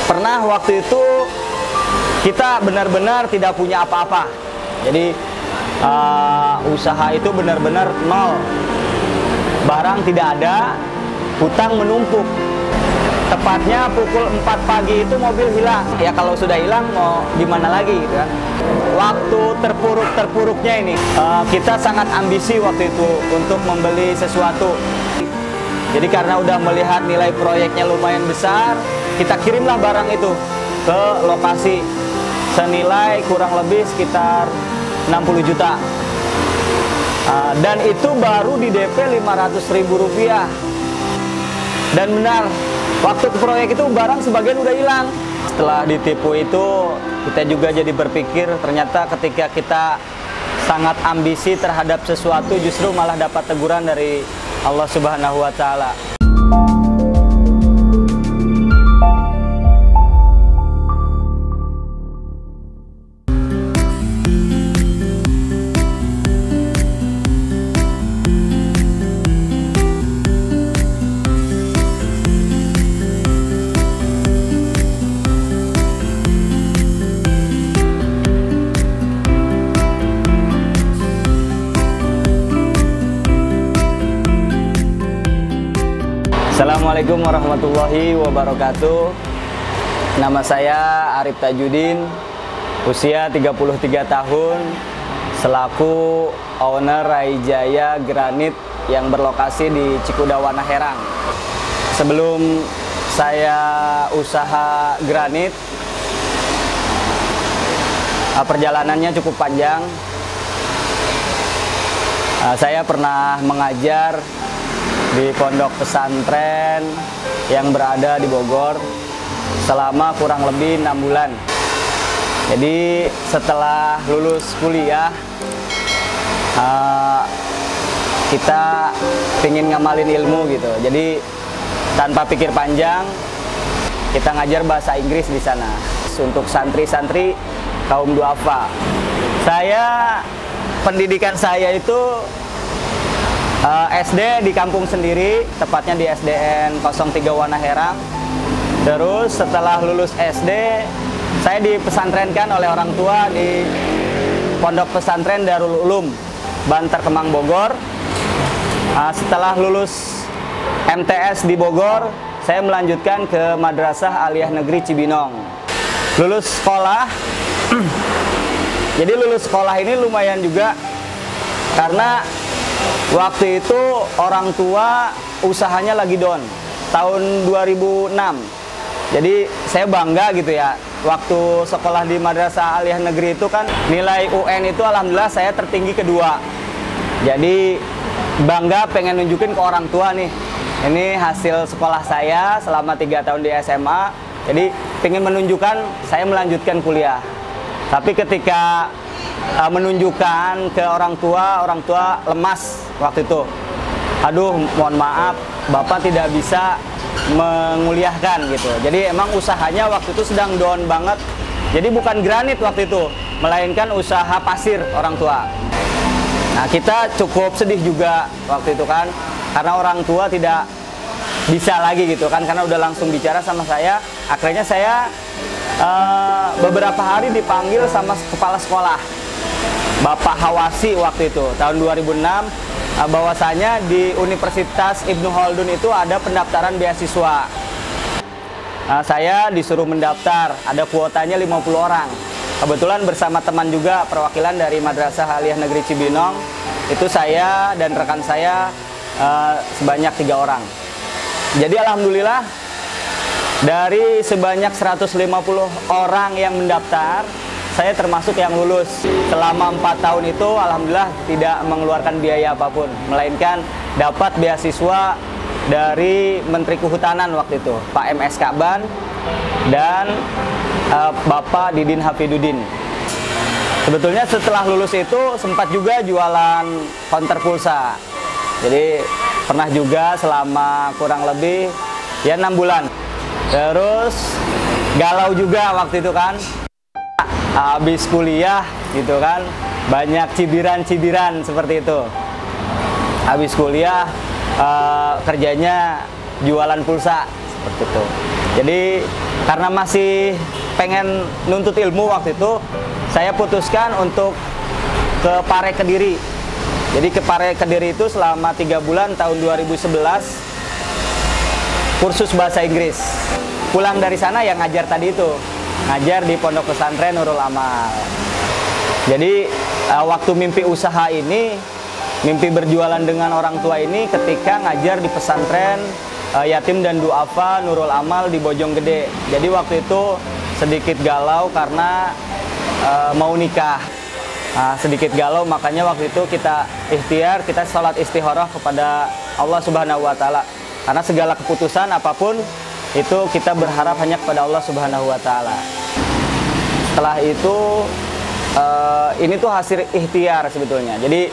Pernah waktu itu kita benar-benar tidak punya apa-apa. Jadi usaha itu benar-benar nol. Barang tidak ada, hutang menumpuk. Tepatnya pukul 4 pagi itu mobil hilang. Ya kalau sudah hilang mau gimana lagi gitu kan. Waktu terpuruk-terpuruknya ini kita sangat ambisi waktu itu untuk membeli sesuatu. Jadi karena udah melihat nilai proyeknya lumayan besar, kita kirimlah barang itu ke lokasi senilai kurang lebih sekitar 60 juta. Dan itu baru di DP Rp500.000. Dan benar, waktu ke proyek itu barang sebagian udah hilang. Setelah ditipu itu, kita juga jadi berpikir ternyata ketika kita sangat ambisi terhadap sesuatu justru malah dapat teguran dari Allah Subhanahu wa Ta'ala. Assalamualaikum warahmatullahi wabarakatuh. Nama saya Arif Tajudin, usia 33 tahun, selaku owner Raijaya Granit yang berlokasi di Cikudawana Herang. Sebelum saya usaha granit, perjalanannya cukup panjang. Saya pernah mengajar di pondok pesantren yang berada di Bogor selama kurang lebih 6 bulan. Jadi setelah lulus kuliah, kita ingin ngamalin ilmu gitu. Jadi tanpa pikir panjang, kita ngajar bahasa Inggris di sana untuk santri-santri kaum duafa. Pendidikan saya itu SD di kampung sendiri, tepatnya di SDN 03 Wana Herang. Terus setelah lulus SD, saya dipesantrenkan oleh orang tua di Pondok Pesantren Darul Ulum, Bantar Kemang, Bogor. Setelah lulus MTS di Bogor, saya melanjutkan ke Madrasah Aliyah Negeri Cibinong. Lulus sekolah, jadi lulus sekolah ini lumayan juga karena waktu itu orang tua usahanya lagi down tahun 2006. Jadi saya bangga gitu ya. Waktu sekolah di Madrasah Aliyah Negeri itu kan nilai UN itu alhamdulillah saya tertinggi kedua. Jadi bangga pengen nunjukin ke orang tua nih. Ini hasil sekolah saya selama 3 tahun di SMA. Jadi pengen menunjukkan saya melanjutkan kuliah. Tapi ketika menunjukkan ke orang tua lemas waktu itu. Aduh, mohon maaf, Bapak tidak bisa menguliahkan gitu. Jadi emang usahanya waktu itu sedang down banget. Jadi bukan granit waktu itu, melainkan usaha pasir orang tua. Nah, kita cukup sedih juga waktu itu kan, karena orang tua tidak bisa lagi gitu kan, karena udah langsung bicara sama saya. Akhirnya saya beberapa hari dipanggil sama kepala sekolah, Bapak Hawasi waktu itu, tahun 2006, bahwasanya di Universitas Ibnu Khaldun itu ada pendaftaran beasiswa. Saya disuruh mendaftar, ada kuotanya 50 orang. Kebetulan bersama teman juga perwakilan dari Madrasah Aliyah Negeri Cibinong, itu saya dan rekan saya sebanyak 3 orang. Jadi alhamdulillah dari sebanyak 150 orang yang mendaftar, saya termasuk yang lulus. Selama 4 tahun itu alhamdulillah tidak mengeluarkan biaya apapun, melainkan dapat beasiswa dari Menteri Kehutanan waktu itu, Pak MS Kaban dan Bapak Didin Hafidudin. Sebetulnya setelah lulus itu sempat juga jualan konter pulsa. Jadi pernah juga selama kurang lebih ya 6 bulan. Terus galau juga waktu itu kan. Habis kuliah gitu kan, banyak cibiran-cibiran seperti itu. Habis kuliah kerjanya jualan pulsa seperti itu. Jadi karena masih pengen nuntut ilmu waktu itu, saya putuskan untuk ke Pare Kediri. Jadi ke Pare Kediri itu selama 3 bulan tahun 2011 kursus bahasa Inggris. Pulang dari sana yang ngajar tadi itu, ngajar di Pondok Pesantren Nurul Amal. Jadi waktu mimpi usaha ini, mimpi berjualan dengan orang tua ini ketika ngajar di pesantren yatim dan duafa Nurul Amal di Bojonggede. Jadi waktu itu sedikit galau karena mau nikah. Sedikit galau, makanya waktu itu kita ikhtiar, kita sholat istikharah kepada Allah Subhanahu wa Ta'ala. Karena segala keputusan apapun itu kita berharap hanya kepada Allah Subhanahu wa Ta'ala. Setelah itu ini tuh hasil ikhtiar sebetulnya. Jadi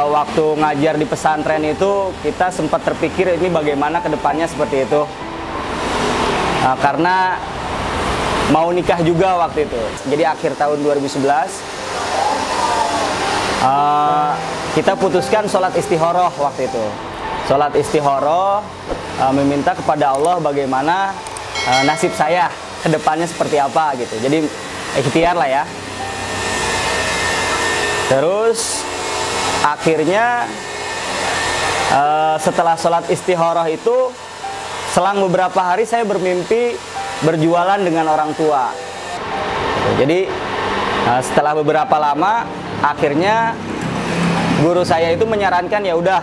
waktu ngajar di pesantren itu kita sempat terpikir ini bagaimana kedepannya seperti itu. Karena mau nikah juga waktu itu. Jadi akhir tahun 2011 kita putuskan sholat istikharah waktu itu. Sholat istikharah meminta kepada Allah bagaimana nasib saya kedepannya seperti apa gitu. Jadi ikhtiar lah ya. Terus akhirnya setelah sholat istikharah itu selang beberapa hari saya bermimpi berjualan dengan orang tua. Jadi setelah beberapa lama akhirnya guru saya itu menyarankan ya udah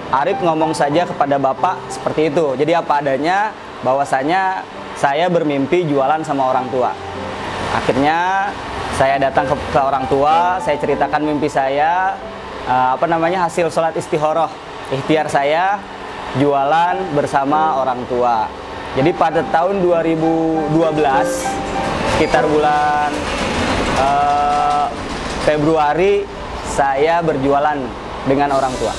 Arif ngomong saja kepada bapak seperti itu. Jadi apa adanya bahwasanya saya bermimpi jualan sama orang tua. Akhirnya saya datang ke orang tua, saya ceritakan mimpi saya, hasil sholat istikharah, ikhtiar saya jualan bersama orang tua. Jadi pada tahun 2012, sekitar bulan Februari, saya berjualan dengan orang tua.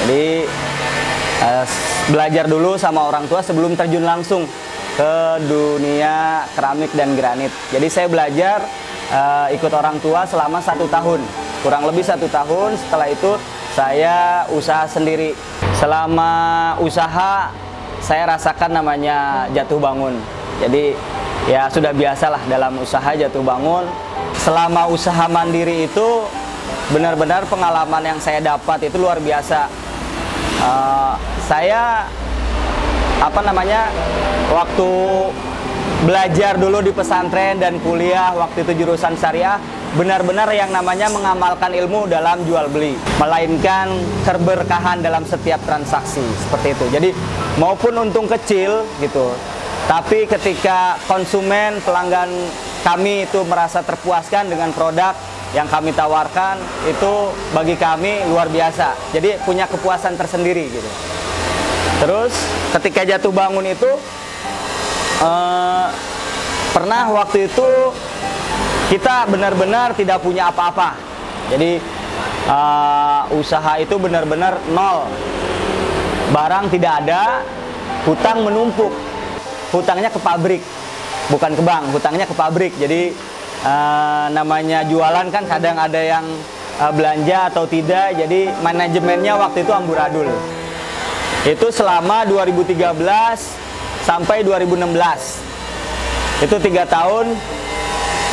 Jadi belajar dulu sama orang tua sebelum terjun langsung ke dunia keramik dan granit. Jadi saya belajar ikut orang tua selama 1 tahun, kurang lebih 1 tahun. Setelah itu saya usaha sendiri. Selama usaha saya rasakan namanya jatuh bangun. Jadi ya sudah biasalah dalam usaha jatuh bangun. Selama usaha mandiri itu benar-benar pengalaman yang saya dapat itu luar biasa. Saya waktu belajar dulu di pesantren dan kuliah waktu itu jurusan syariah, benar-benar yang namanya mengamalkan ilmu dalam jual beli, melainkan keberkahan dalam setiap transaksi seperti itu. Jadi maupun untung kecil gitu, tapi ketika konsumen pelanggan kami itu merasa terpuaskan dengan produk yang kami tawarkan, itu bagi kami luar biasa. Jadi punya kepuasan tersendiri gitu. Terus ketika jatuh bangun itu pernah waktu itu kita benar-benar tidak punya apa-apa. Jadi usaha itu benar-benar nol, barang tidak ada, hutang menumpuk. Hutangnya ke pabrik, bukan ke bank, hutangnya ke pabrik. Jadi namanya jualan kan kadang ada yang belanja atau tidak. Jadi manajemennya waktu itu amburadul. Itu selama 2013 sampai 2016. Itu 3 tahun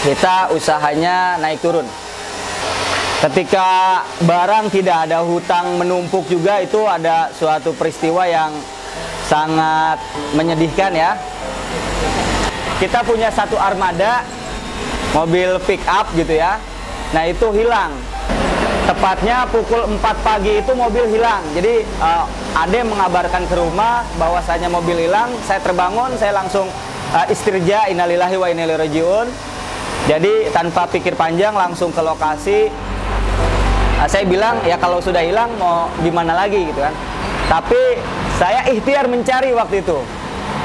kita usahanya naik turun. Ketika barang tidak ada, hutang menumpuk juga, itu ada suatu peristiwa yang sangat menyedihkan ya. Kita punya satu armada mobil pick up gitu ya. Nah itu hilang. Tepatnya pukul 4 pagi itu mobil hilang. Jadi ade mengabarkan ke rumah bahwasanya mobil hilang. Saya terbangun, saya langsung istirja, innalillahi wa inna ilaihi rajiun. Jadi tanpa pikir panjang langsung ke lokasi. Saya bilang ya kalau sudah hilang mau gimana lagi gitu kan. Tapi saya ikhtiar mencari waktu itu.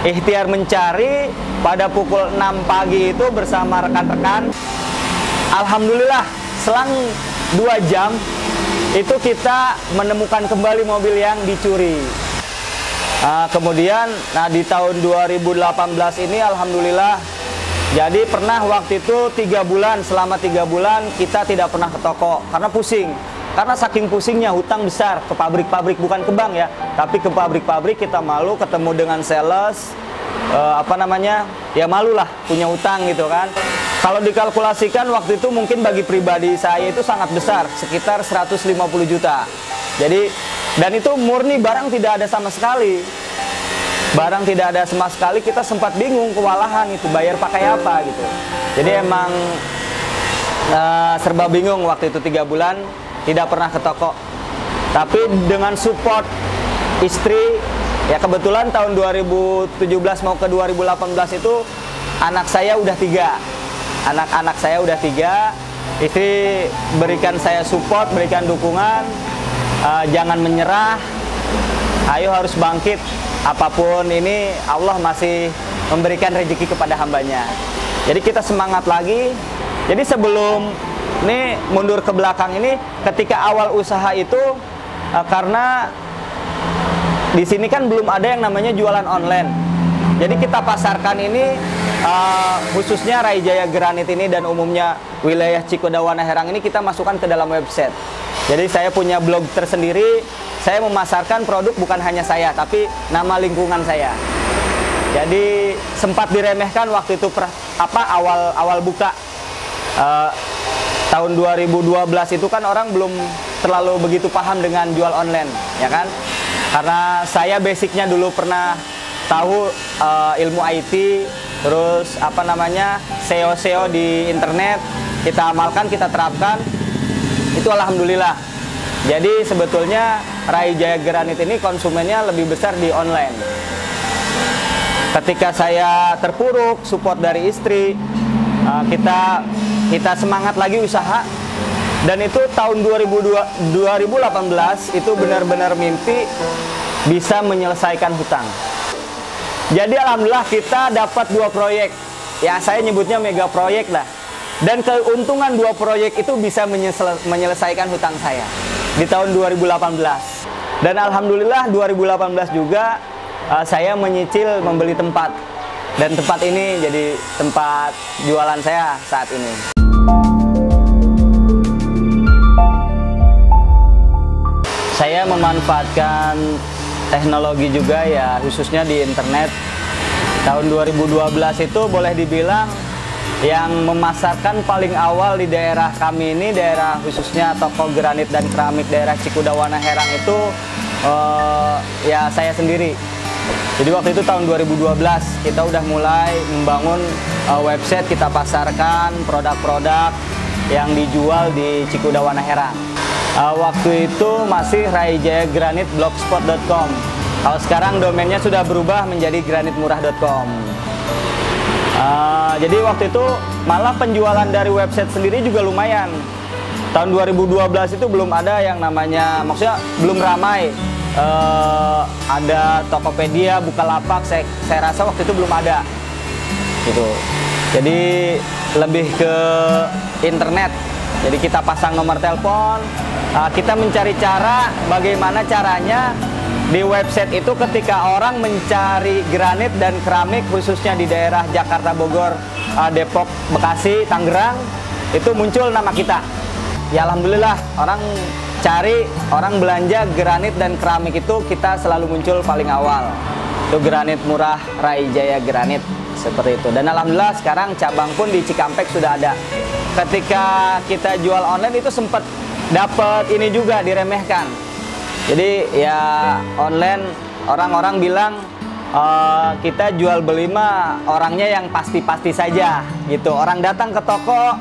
Ikhtiar mencari pada pukul 6 pagi itu bersama rekan-rekan. Alhamdulillah selang 2 jam itu kita menemukan kembali mobil yang dicuri. Kemudian di tahun 2018 ini alhamdulillah, jadi pernah waktu itu 3 bulan, selama 3 bulan kita tidak pernah ke toko karena pusing. Karena saking pusingnya, hutang besar ke pabrik-pabrik, bukan ke bank ya, tapi ke pabrik-pabrik. Kita malu ketemu dengan sales, ya malu lah punya hutang gitu kan. Kalau dikalkulasikan waktu itu mungkin bagi pribadi saya itu sangat besar, sekitar 150 juta. Jadi, dan itu murni barang tidak ada sama sekali. Barang tidak ada sama sekali, kita sempat bingung, kewalahan itu, bayar pakai apa gitu. Jadi emang serba bingung waktu itu 3 bulan, tidak pernah ke toko. Tapi dengan support istri, ya kebetulan tahun 2017 mau ke 2018 itu anak saya udah 3. Anak-anak saya udah 3. Istri berikan saya support, berikan dukungan, jangan menyerah, ayo harus bangkit. Apapun ini Allah masih memberikan rezeki kepada hambanya. Jadi kita semangat lagi. Jadi sebelum ini mundur ke belakang ini, ketika awal usaha itu karena di sini kan belum ada yang namanya jualan online. Jadi kita pasarkan ini khususnya Rai Jaya Granit ini dan umumnya wilayah Cikudawana Herang ini kita masukkan ke dalam website. Jadi saya punya blog tersendiri, saya memasarkan produk bukan hanya saya, tapi nama lingkungan saya. Jadi sempat diremehkan waktu itu awal buka tahun 2012 itu kan orang belum terlalu begitu paham dengan jual online, ya kan? Karena saya basicnya dulu pernah tahu ilmu IT, terus SEO di internet, kita amalkan, kita terapkan, itu alhamdulillah. Jadi sebetulnya Rai Jaya Granit ini konsumennya lebih besar di online. Ketika saya terpuruk, support dari istri, kita semangat lagi usaha. Dan itu tahun 2018 itu benar-benar mimpi bisa menyelesaikan hutang. Jadi alhamdulillah kita dapat 2 proyek. Ya saya nyebutnya mega proyek lah. Dan keuntungan 2 proyek itu bisa menyelesaikan hutang saya di tahun 2018. Dan alhamdulillah 2018 juga saya menyicil membeli tempat. Dan tempat ini jadi tempat jualan saya saat ini. Saya memanfaatkan teknologi juga ya, khususnya di internet. Tahun 2012 itu boleh dibilang yang memasarkan paling awal di daerah kami ini, daerah khususnya toko granit dan keramik daerah Cikudawana Herang itu ya saya sendiri. Jadi waktu itu tahun 2012 kita udah mulai membangun website, kita pasarkan produk-produk yang dijual di Cikudawana Herang. Waktu itu masih raijayagranitblogspot.com. Kalau sekarang domainnya sudah berubah menjadi granitmurah.com. Jadi waktu itu malah penjualan dari website sendiri juga lumayan. Tahun 2012 itu belum ada yang namanya, maksudnya belum ramai. Ada Tokopedia, Bukalapak, saya rasa waktu itu belum ada. Gitu. Jadi lebih ke internet. Jadi kita pasang nomor telepon, kita mencari cara bagaimana caranya di website itu ketika orang mencari granit dan keramik khususnya di daerah Jakarta, Bogor, Depok, Bekasi, Tangerang, itu muncul nama kita. Ya alhamdulillah orang cari, orang belanja granit dan keramik itu kita selalu muncul paling awal. Itu Granit Murah Rai Jaya Granit, seperti itu. Dan alhamdulillah sekarang cabang pun di Cikampek sudah ada. Ketika kita jual online itu sempat dapat ini juga diremehkan. Jadi ya online orang-orang bilang kita jual beli mah orangnya yang pasti-pasti saja gitu. Orang datang ke toko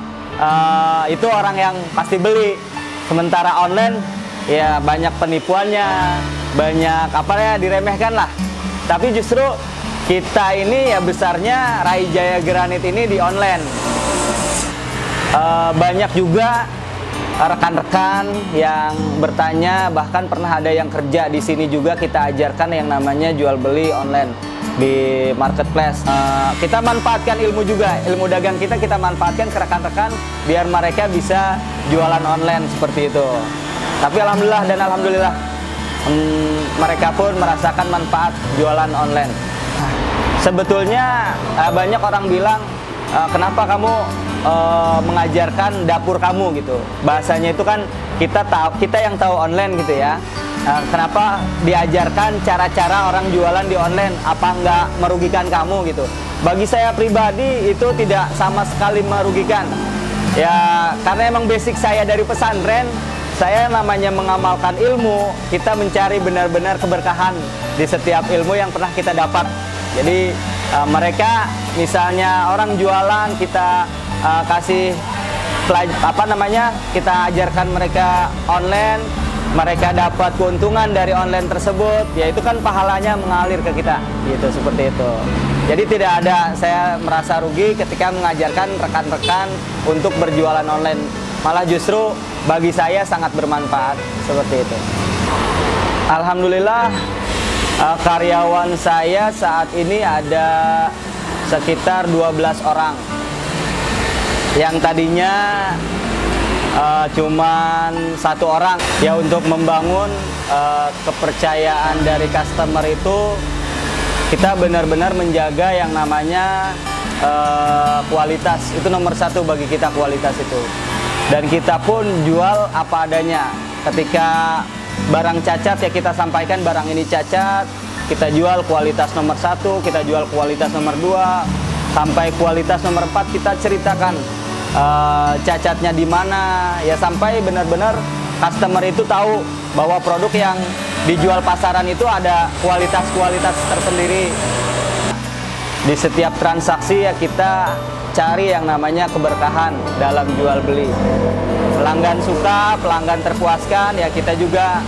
itu orang yang pasti beli. Sementara online ya banyak penipuannya, banyak diremehkan lah. Tapi justru kita ini ya besarnya Rai Jaya Granit ini di online. Banyak juga rekan-rekan yang bertanya, bahkan pernah ada yang kerja di sini juga kita ajarkan yang namanya jual beli online di marketplace. Kita manfaatkan ilmu juga, ilmu dagang kita manfaatkan ke rekan-rekan biar mereka bisa jualan online seperti itu. Tapi alhamdulillah dan alhamdulillah mereka pun merasakan manfaat jualan online. Sebetulnya banyak orang bilang, kenapa kamu mengajarkan dapur kamu gitu. Bahasanya itu kan kita yang tahu online gitu ya. Kenapa diajarkan cara-cara orang jualan di online? Apa nggak merugikan kamu gitu? Bagi saya pribadi itu tidak sama sekali merugikan. Ya karena emang basic saya dari pesantren, saya namanya mengamalkan ilmu, kita mencari benar-benar keberkahan di setiap ilmu yang pernah kita dapat. Jadi mereka misalnya orang jualan, kita kasih kita ajarkan mereka online, mereka dapat keuntungan dari online tersebut, ya itu kan pahalanya mengalir ke kita, gitu, seperti itu. Jadi tidak ada saya merasa rugi ketika mengajarkan rekan-rekan untuk berjualan online, malah justru bagi saya sangat bermanfaat, seperti itu. Alhamdulillah karyawan saya saat ini ada sekitar 12 orang. Yang tadinya cuman 1 orang. Ya untuk membangun kepercayaan dari customer itu kita benar-benar menjaga yang namanya kualitas. Itu nomor 1 bagi kita, kualitas itu. Dan kita pun jual apa adanya. Ketika barang cacat ya kita sampaikan barang ini cacat, kita jual kualitas nomor 1, kita jual kualitas nomor 2, sampai kualitas nomor 4 kita ceritakan cacatnya di mana, ya sampai benar-benar customer itu tahu bahwa produk yang dijual pasaran itu ada kualitas-kualitas tersendiri. Di setiap transaksi ya kita cari yang namanya keberkahan dalam jual beli. Pelanggan suka, pelanggan terpuaskan, ya kita juga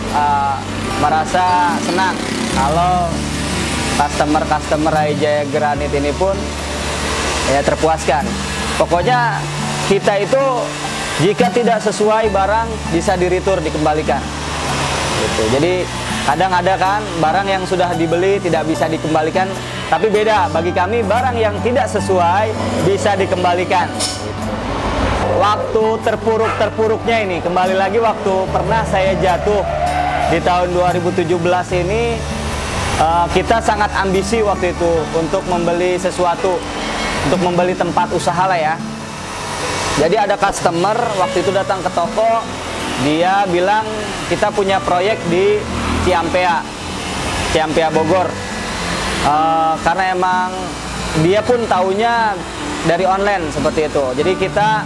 merasa senang kalau customer Jaya Granit ini pun ya terpuaskan. Pokoknya kita itu jika tidak sesuai barang bisa di-return, dikembalikan. Gitu. Jadi kadang ada kan barang yang sudah dibeli tidak bisa dikembalikan, tapi beda bagi kami barang yang tidak sesuai bisa dikembalikan. Waktu terpuruknya ini, kembali lagi waktu pernah saya jatuh di tahun 2017 ini, kita sangat ambisi waktu itu untuk membeli sesuatu, untuk membeli tempat usaha lah ya. Jadi ada customer waktu itu datang ke toko, dia bilang kita punya proyek di Ciampea Bogor. Karena emang dia pun taunya dari online seperti itu. Jadi kita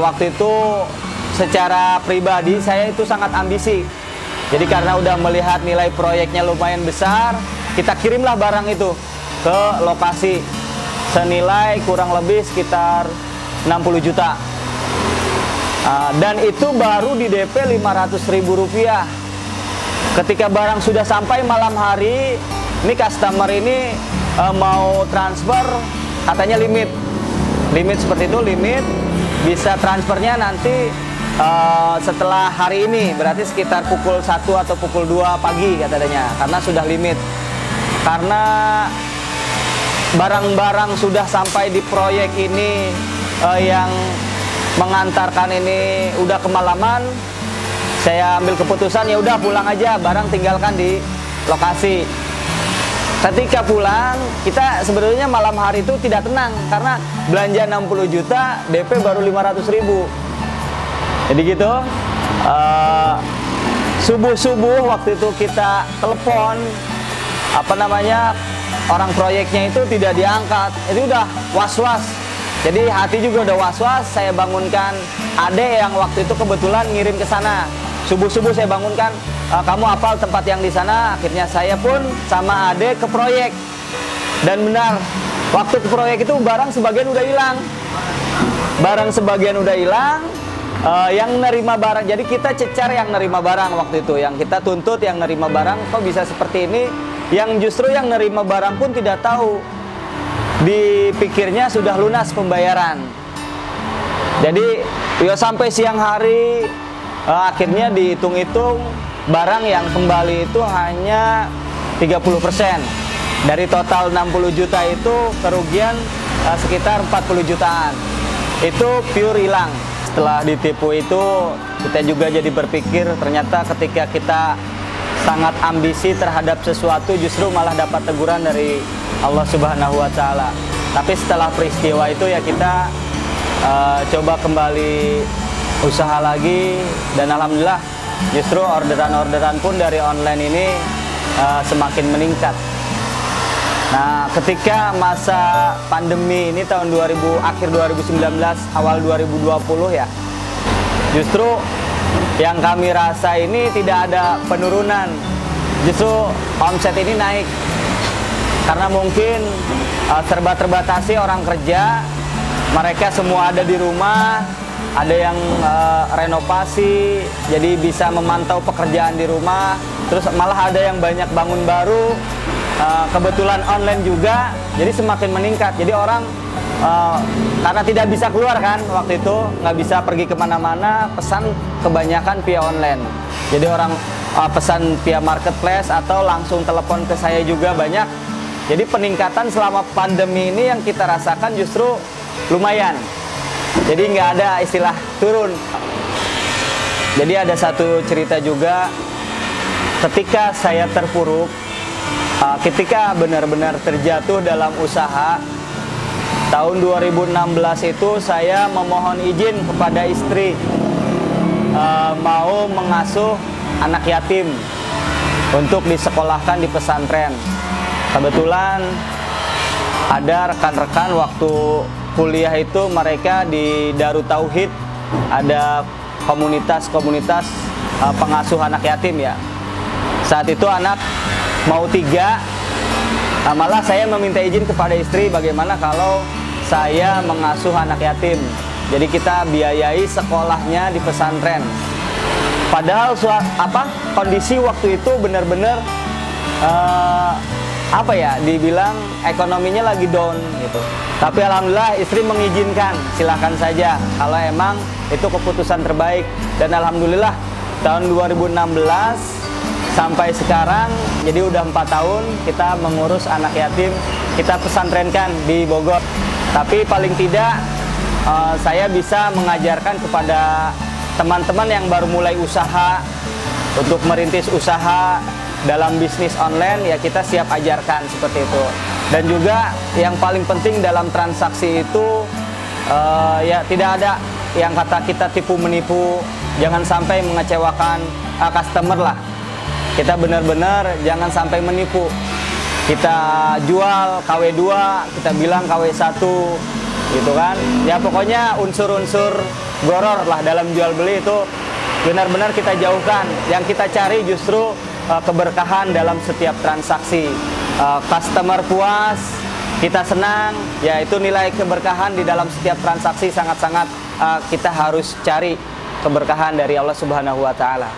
waktu itu secara pribadi saya itu sangat ambisi. Jadi karena udah melihat nilai proyeknya lumayan besar, kita kirimlah barang itu ke lokasi senilai kurang lebih sekitar 60 juta. Dan itu baru di DP Rp500.000. Ketika barang sudah sampai malam hari, ini customer ini mau transfer, katanya limit seperti itu, limit bisa transfernya nanti setelah hari ini, berarti sekitar pukul 1 atau pukul 2 pagi katanya, karena sudah limit. Karena barang-barang sudah sampai di proyek ini yang mengantarkan ini udah kemalaman, saya ambil keputusan ya udah pulang aja, barang tinggalkan di lokasi. Ketika pulang, kita sebenarnya malam hari itu tidak tenang karena belanja 60 juta, DP baru 500.000. Jadi gitu, subuh-subuh waktu itu kita telepon, orang proyeknya itu tidak diangkat, itu udah was-was. Jadi hati juga udah was-was. Saya bangunkan adek yang waktu itu kebetulan ngirim ke sana. Subuh-subuh saya bangunkan, kamu hafal tempat yang di sana. Akhirnya saya pun sama adek ke proyek. Dan benar, waktu ke proyek itu barang sebagian udah hilang. Yang nerima barang. Jadi kita cecar yang nerima barang waktu itu. Yang kita tuntut yang nerima barang, kok bisa seperti ini? Yang justru yang nerima barang pun tidak tahu, dipikirnya sudah lunas pembayaran. Jadi ya sampai siang hari, akhirnya dihitung-hitung barang yang kembali itu hanya 30%. Dari total 60 juta itu kerugian sekitar 40 jutaan. Itu pure hilang. Setelah ditipu itu kita juga jadi berpikir, ternyata ketika kita sangat ambisi terhadap sesuatu justru malah dapat teguran dari Allah Subhanahu wa Ta'ala. Tapi setelah peristiwa itu ya kita coba kembali usaha lagi, dan alhamdulillah justru orderan-orderan pun dari online ini semakin meningkat. Nah, ketika masa pandemi ini tahun akhir 2019, awal 2020 ya, justru yang kami rasa ini tidak ada penurunan, justru omset ini naik. Karena mungkin serba terbatasi orang kerja, mereka semua ada di rumah, ada yang renovasi, jadi bisa memantau pekerjaan di rumah, terus malah ada yang banyak bangun baru, kebetulan online juga, jadi semakin meningkat. Jadi orang karena tidak bisa keluar kan waktu itu, nggak bisa pergi kemana-mana, pesan kebanyakan via online. Jadi orang pesan via marketplace atau langsung telepon ke saya juga banyak. Jadi peningkatan selama pandemi ini yang kita rasakan justru lumayan. Jadi nggak ada istilah turun. Jadi ada satu cerita juga, ketika saya terpuruk, ketika benar-benar terjatuh dalam usaha, tahun 2016 itu saya memohon izin kepada istri mau mengasuh anak yatim untuk disekolahkan di pesantren. Kebetulan ada rekan-rekan waktu kuliah itu mereka di Darut Tauhid, ada komunitas-komunitas pengasuh anak yatim ya. Saat itu anak mau 3, malah saya meminta izin kepada istri bagaimana kalau saya mengasuh anak yatim. Jadi kita biayai sekolahnya di pesantren. Padahal kondisi waktu itu benar-benar dibilang ekonominya lagi down gitu. Tapi alhamdulillah istri mengizinkan, silahkan saja kalau emang itu keputusan terbaik. Dan alhamdulillah tahun 2016 sampai sekarang, jadi udah 4 tahun kita mengurus anak yatim, kita pesantrenkan di Bogor. Tapi paling tidak saya bisa mengajarkan kepada teman-teman yang baru mulai usaha untuk merintis usaha dalam bisnis online, ya kita siap ajarkan seperti itu. Dan juga yang paling penting dalam transaksi itu ya tidak ada yang kata kita tipu menipu, jangan sampai mengecewakan customer lah. Kita benar-benar jangan sampai menipu. Kita jual KW2, kita bilang KW1 gitu kan. Ya pokoknya unsur-unsur goror lah dalam jual beli itu benar-benar kita jauhkan. Yang kita cari justru keberkahan dalam setiap transaksi. Customer puas, kita senang, yaitu nilai keberkahan di dalam setiap transaksi sangat-sangat kita harus cari keberkahan dari Allah Subhanahu wa Ta'ala.